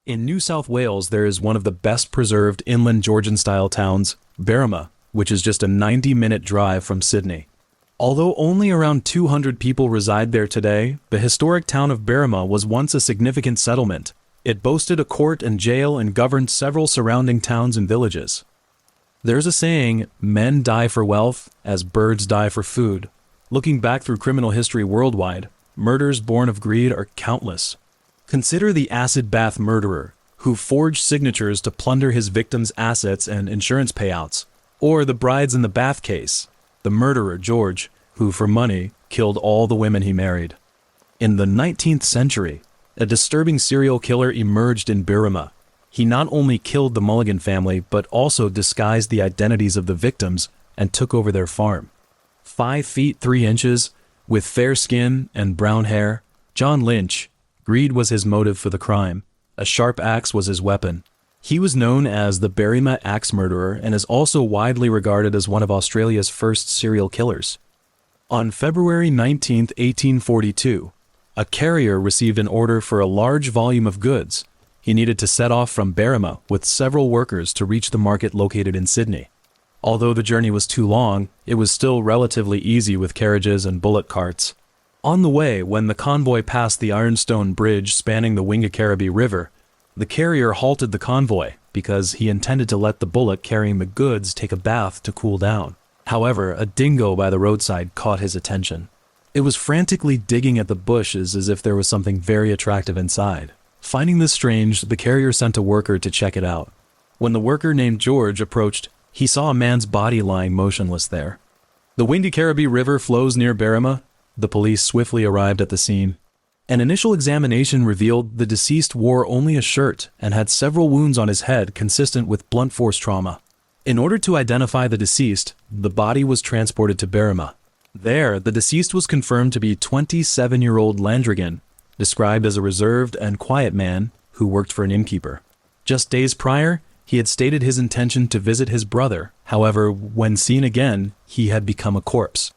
In New South Wales, there is one of the best preserved inland Georgian-style towns, Berrima, which is just a 90-minute drive from Sydney. Although only around 200 people reside there today, the historic town of Berrima was once a significant settlement. It boasted a court and jail and governed several surrounding towns and villages. There's a saying, men die for wealth as birds die for food. Looking back through criminal history worldwide, murders born of greed are countless. Consider the acid bath murderer, who forged signatures to plunder his victims' assets and insurance payouts. Or the brides in the bath case, the murderer George, who for money killed all the women he married. In the 19th century, a disturbing serial killer emerged in Berrima. He not only killed the Mulligan family, but also disguised the identities of the victims and took over their farm. 5 feet 3 inches, with fair skin and brown hair, John Lynch. Greed was his motive for the crime. A sharp axe was his weapon. He was known as the Berrima axe murderer and is also widely regarded as one of Australia's first serial killers. On February 19, 1842, a carrier received an order for a large volume of goods. He needed to set off from Berrima with several workers to reach the market located in Sydney. Although the journey was too long, it was still relatively easy with carriages and bullock carts. On the way, when the convoy passed the Ironstone Bridge spanning the Wingecarribee River, the carrier halted the convoy because he intended to let the bullock carrying the goods take a bath to cool down. However, a dingo by the roadside caught his attention. It was frantically digging at the bushes as if there was something very attractive inside. Finding this strange, the carrier sent a worker to check it out. When the worker named George approached, he saw a man's body lying motionless there. The Wingecarribee River flows near Berrima. The police swiftly arrived at the scene. An initial examination revealed the deceased wore only a shirt and had several wounds on his head consistent with blunt force trauma. In order to identify the deceased, the body was transported to Berrima. There, the deceased was confirmed to be 27-year-old Landrigan, described as a reserved and quiet man who worked for an innkeeper. Just days prior, he had stated his intention to visit his brother. However, when seen again, he had become a corpse.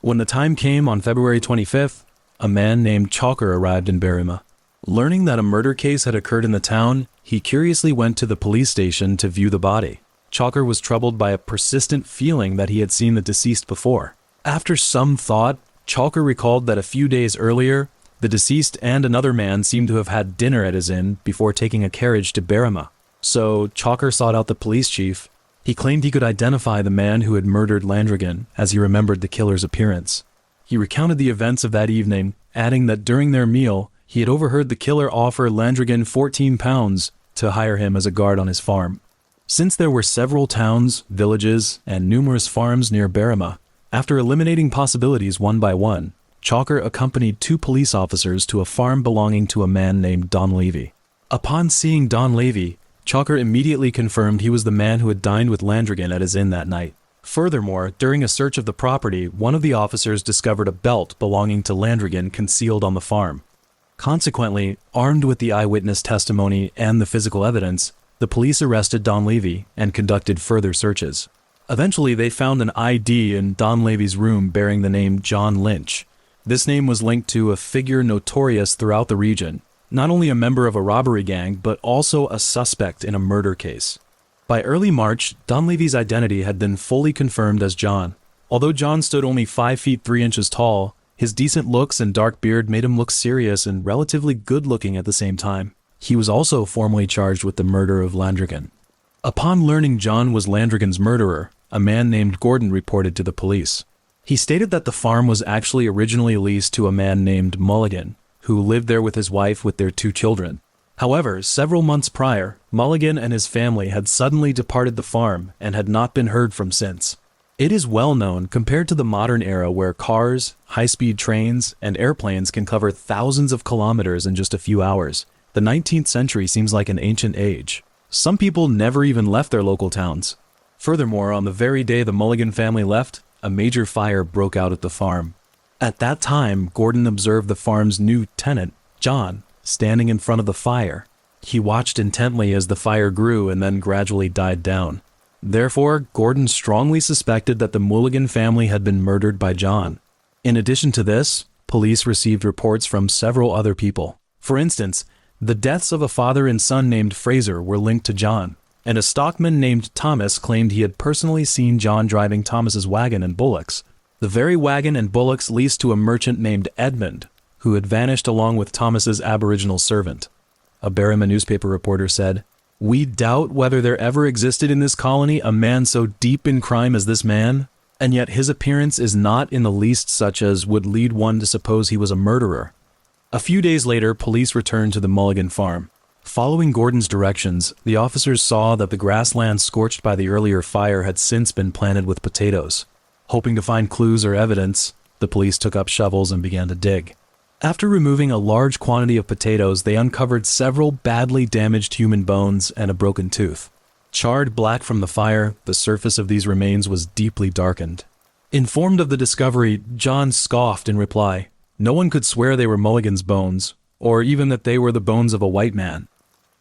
When the time came on February 25th, a man named Chalker arrived in Berrima. Learning that a murder case had occurred in the town, he curiously went to the police station to view the body. Chalker was troubled by a persistent feeling that he had seen the deceased before. After some thought, Chalker recalled that a few days earlier, the deceased and another man seemed to have had dinner at his inn before taking a carriage to Berrima. So Chalker sought out the police chief. He claimed he could identify the man who had murdered Landrigan, as he remembered the killer's appearance. He recounted the events of that evening, adding that during their meal, he had overheard the killer offer Landrigan £14 to hire him as a guard on his farm. Since there were several towns, villages, and numerous farms near Berrima, after eliminating possibilities one by one, Chalker accompanied 2 police officers to a farm belonging to a man named Don Levy. Upon seeing Don Levy, Chalker immediately confirmed he was the man who had dined with Landrigan at his inn that night. Furthermore, during a search of the property, one of the officers discovered a belt belonging to Landrigan concealed on the farm. Consequently, armed with the eyewitness testimony and the physical evidence, the police arrested Don Levy and conducted further searches. Eventually, they found an ID in Don Levy's room bearing the name John Lynch. This name was linked to a figure notorious throughout the region, not only a member of a robbery gang, but also a suspect in a murder case. By early March, Don Levy's identity had been fully confirmed as John. Although John stood only 5 feet 3 inches tall, his decent looks and dark beard made him look serious and relatively good-looking at the same time. He was also formally charged with the murder of Landrigan. Upon learning John was Landrigan's murderer, a man named Gordon reported to the police. He stated that the farm was actually originally leased to a man named Mulligan, who lived there with his wife with their 2 children. However, several months prior, Mulligan and his family had suddenly departed the farm and had not been heard from since. It is well known compared to the modern era where cars, high-speed trains, and airplanes can cover thousands of kilometers in just a few hours. The 19th century seems like an ancient age. Some people never even left their local towns. Furthermore, on the very day the Mulligan family left, a major fire broke out at the farm. At that time, Gordon observed the farm's new tenant, John, standing in front of the fire. He watched intently as the fire grew and then gradually died down. Therefore, Gordon strongly suspected that the Mulligan family had been murdered by John. In addition to this, police received reports from several other people. For instance, The deaths of a father and son named Fraser were linked to John, and a stockman named Thomas claimed he had personally seen John driving Thomas's wagon and bullocks. The very wagon and bullocks leased to a merchant named Edmund, who had vanished along with Thomas's Aboriginal servant. A Berrima newspaper reporter said, "We doubt whether there ever existed in this colony a man so deep in crime as this man, and yet his appearance is not in the least such as would lead one to suppose he was a murderer." A few days later, police returned to the Mulligan farm. Following Gordon's directions, the officers saw that the grassland scorched by the earlier fire had since been planted with potatoes. Hoping to find clues or evidence, the police took up shovels and began to dig. After removing a large quantity of potatoes, they uncovered several badly damaged human bones and a broken tooth. Charred black from the fire, the surface of these remains was deeply darkened. Informed of the discovery, John scoffed in reply. No one could swear they were Mulligan's bones, or even that they were the bones of a white man.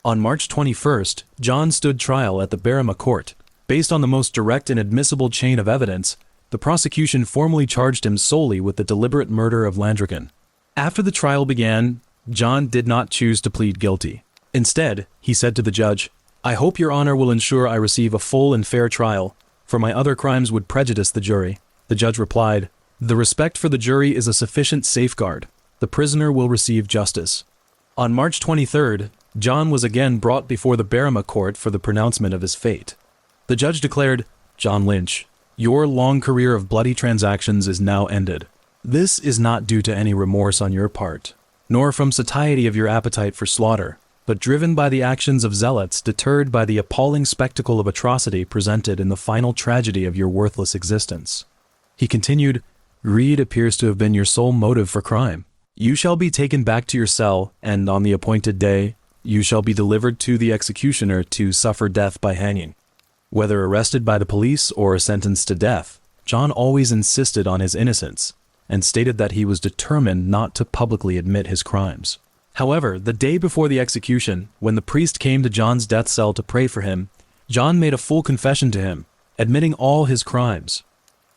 On March 21st, John stood trial at the Berrima court. Based on the most direct and admissible chain of evidence, the prosecution formally charged him solely with the deliberate murder of Landrigan. After the trial began, John did not choose to plead guilty. Instead, he said to the judge, "I hope your honor will ensure I receive a full and fair trial, for my other crimes would prejudice the jury." The judge replied, "The respect for the jury is a sufficient safeguard. The prisoner will receive justice." On March 23rd, John was again brought before the Berrima court for the pronouncement of his fate. The judge declared, "John Lynch, your long career of bloody transactions is now ended. This is not due to any remorse on your part, nor from satiety of your appetite for slaughter, but driven by the actions of zealots deterred by the appalling spectacle of atrocity presented in the final tragedy of your worthless existence." He continued, "Greed appears to have been your sole motive for crime. You shall be taken back to your cell, and on the appointed day, you shall be delivered to the executioner to suffer death by hanging." Whether arrested by the police or sentenced to death, John always insisted on his innocence, and stated that he was determined not to publicly admit his crimes. However, the day before the execution, when the priest came to John's death cell to pray for him, John made a full confession to him, admitting all his crimes.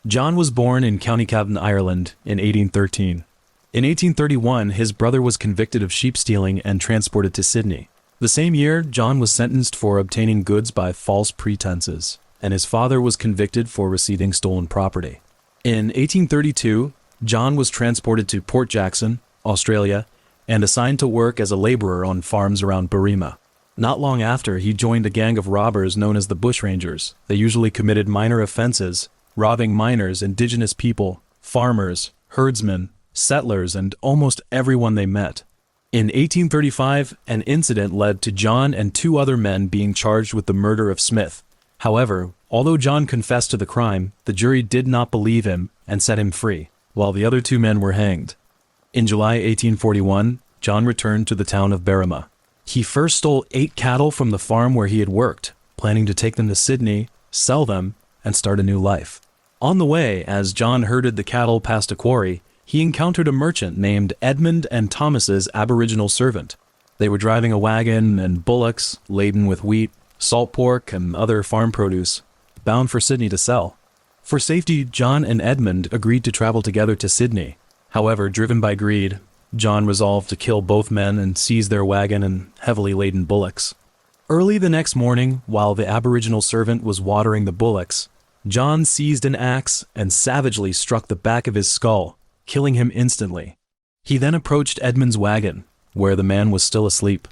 John was born in County Cavan, Ireland, in 1813. In 1831, his brother was convicted of sheep stealing and transported to Sydney. The same year, John was sentenced for obtaining goods by false pretenses, and his father was convicted for receiving stolen property. In 1832, John was transported to Port Jackson, Australia, and assigned to work as a laborer on farms around Berrima. Not long after, he joined a gang of robbers known as the Bushrangers. They usually committed minor offenses, robbing miners, indigenous people, farmers, herdsmen, settlers, and almost everyone they met. In 1835, an incident led to John and two other men being charged with the murder of Smith. However, although John confessed to the crime, the jury did not believe him and set him free, while the other two men were hanged. In July 1841, John returned to the town of Berrima. He first stole 8 cattle from the farm where he had worked, planning to take them to Sydney, sell them, and start a new life. On the way, as John herded the cattle past a quarry, he encountered a merchant named Edmund and Thomas's Aboriginal servant. They were driving a wagon and bullocks laden with wheat, salt pork, and other farm produce, bound for Sydney to sell. For safety, John and Edmund agreed to travel together to Sydney. However, driven by greed, John resolved to kill both men and seize their wagon and heavily laden bullocks. Early the next morning, while the Aboriginal servant was watering the bullocks, John seized an axe and savagely struck the back of his skull, killing him instantly. He then approached Edmund's wagon, where the man was still asleep.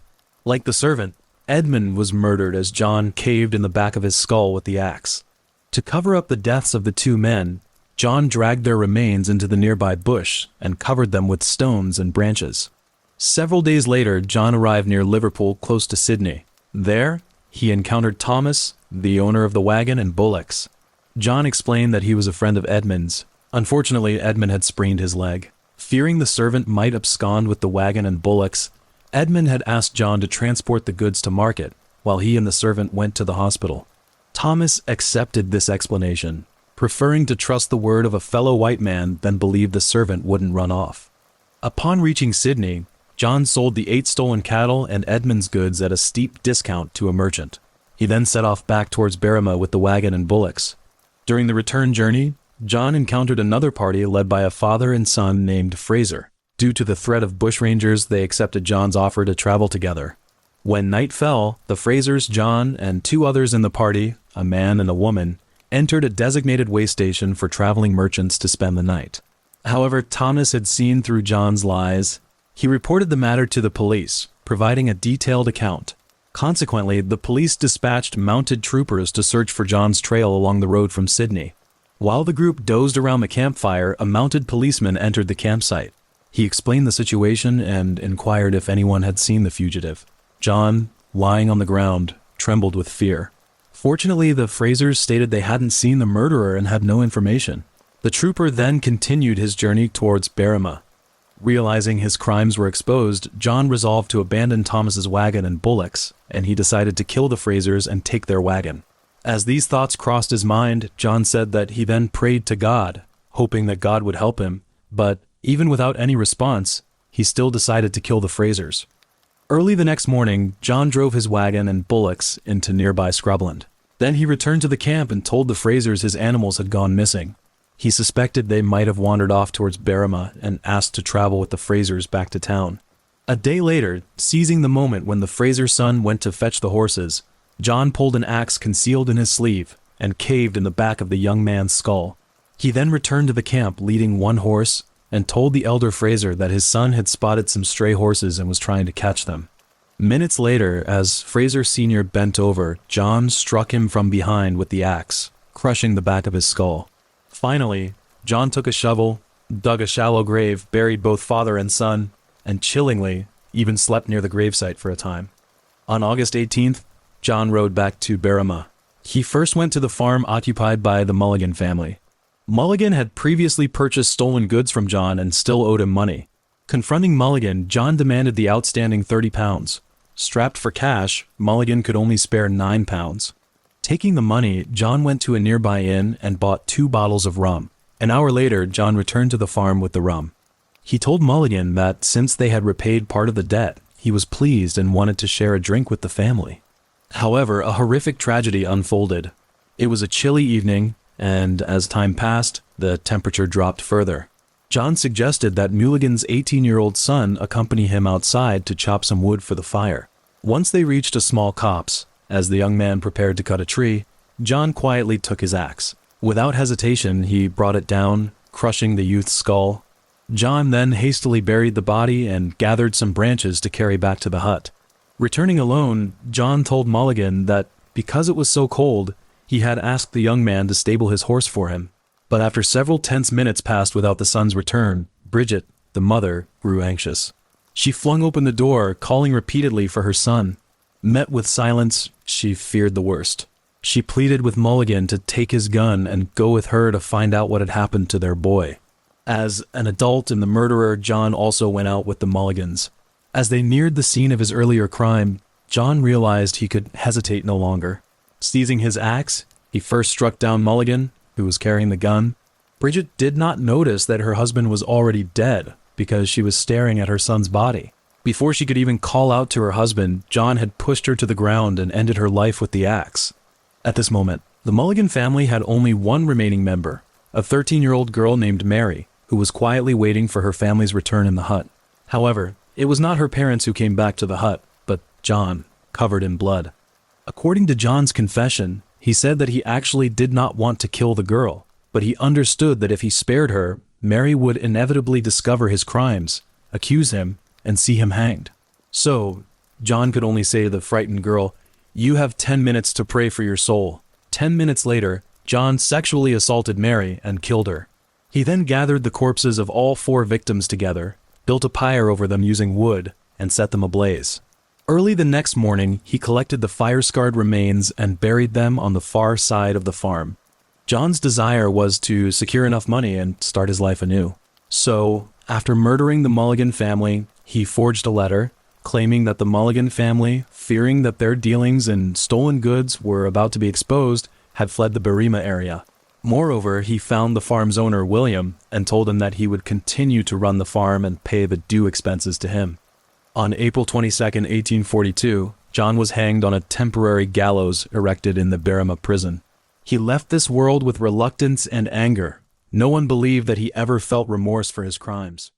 Like the servant, Edmund was murdered as John caved in the back of his skull with the axe. To cover up the deaths of the two men, John dragged their remains into the nearby bush and covered them with stones and branches. Several days later, John arrived near Liverpool, close to Sydney. There, he encountered Thomas, the owner of the wagon and bullocks. John explained that he was a friend of Edmund's. Unfortunately, Edmund had sprained his leg. Fearing the servant might abscond with the wagon and bullocks, Edmund had asked John to transport the goods to market, while he and the servant went to the hospital. Thomas accepted this explanation, preferring to trust the word of a fellow white man than believe the servant wouldn't run off. Upon reaching Sydney, John sold the 8 stolen cattle and Edmund's goods at a steep discount to a merchant. He then set off back towards Berrima with the wagon and bullocks. During the return journey, John encountered another party led by a father and son named Fraser. Due to the threat of bushrangers, they accepted John's offer to travel together. When night fell, the Frasers, John, and two others in the party, a man and a woman, entered a designated way station for traveling merchants to spend the night. However, Thomas had seen through John's lies. He reported the matter to the police, providing a detailed account. Consequently, the police dispatched mounted troopers to search for John's trail along the road from Sydney. While the group dozed around the campfire, a mounted policeman entered the campsite. He explained the situation and inquired if anyone had seen the fugitive. John, lying on the ground, trembled with fear. Fortunately, the Frasers stated they hadn't seen the murderer and had no information. The trooper then continued his journey towards Berrima. Realizing his crimes were exposed, John resolved to abandon Thomas's wagon and bullocks, and he decided to kill the Frasers and take their wagon. As these thoughts crossed his mind, John said that he then prayed to God, hoping that God would help him, but even without any response, he still decided to kill the Frasers. Early the next morning, John drove his wagon and bullocks into nearby scrubland. Then he returned to the camp and told the Frasers his animals had gone missing. He suspected they might have wandered off towards Berrima and asked to travel with the Frasers back to town. A day later, seizing the moment when the Fraser son went to fetch the horses, John pulled an axe concealed in his sleeve and caved in the back of the young man's skull. He then returned to the camp leading one horse and told the elder Fraser that his son had spotted some stray horses and was trying to catch them. Minutes later, as Fraser Sr. bent over, John struck him from behind with the axe, crushing the back of his skull. Finally, John took a shovel, dug a shallow grave, buried both father and son, and chillingly, even slept near the gravesite for a time. On August 18th, John rode back to Berrima. He first went to the farm occupied by the Mulligan family. Mulligan had previously purchased stolen goods from John and still owed him money. Confronting Mulligan, John demanded the outstanding £30. Strapped for cash, Mulligan could only spare £9. Taking the money, John went to a nearby inn and bought 2 bottles of rum. An hour later, John returned to the farm with the rum. He told Mulligan that since they had repaid part of the debt, he was pleased and wanted to share a drink with the family. However, a horrific tragedy unfolded. It was a chilly evening, and as time passed, the temperature dropped further. John suggested that Mulligan's 18-year-old son accompany him outside to chop some wood for the fire. Once they reached a small copse, as the young man prepared to cut a tree, John quietly took his axe. Without hesitation, he brought it down, crushing the youth's skull. John then hastily buried the body and gathered some branches to carry back to the hut. Returning alone, John told Mulligan that because it was so cold, he had asked the young man to stable his horse for him. But after several tense minutes passed without the son's return, Bridget, the mother, grew anxious. She flung open the door, calling repeatedly for her son. Met with silence, she feared the worst. She pleaded with Mulligan to take his gun and go with her to find out what had happened to their boy. As an adult and the murderer, John also went out with the Mulligans. As they neared the scene of his earlier crime, John realized he could hesitate no longer. Seizing his axe, he first struck down Mulligan, who was carrying the gun. Bridget did not notice that her husband was already dead because she was staring at her son's body. Before she could even call out to her husband, John had pushed her to the ground and ended her life with the axe. At this moment, the Mulligan family had only one remaining member, a 13-year-old girl named Mary, who was quietly waiting for her family's return in the hut. However, it was not her parents who came back to the hut, but John, covered in blood. According to John's confession, he said that he actually did not want to kill the girl, but he understood that if he spared her, Mary would inevitably discover his crimes, accuse him, and see him hanged. So, John could only say to the frightened girl, "You have 10 minutes to pray for your soul." 10 minutes later, John sexually assaulted Mary and killed her. He then gathered the corpses of all 4 victims together, built a pyre over them using wood, and set them ablaze. Early the next morning, he collected the fire-scarred remains and buried them on the far side of the farm. John's desire was to secure enough money and start his life anew. So, after murdering the Mulligan family, he forged a letter claiming that the Mulligan family, fearing that their dealings in stolen goods were about to be exposed, had fled the Berrima area. Moreover, he found the farm's owner, William, and told him that he would continue to run the farm and pay the due expenses to him. On April 22, 1842, John was hanged on a temporary gallows erected in the Berrima prison. He left this world with reluctance and anger. No one believed that he ever felt remorse for his crimes.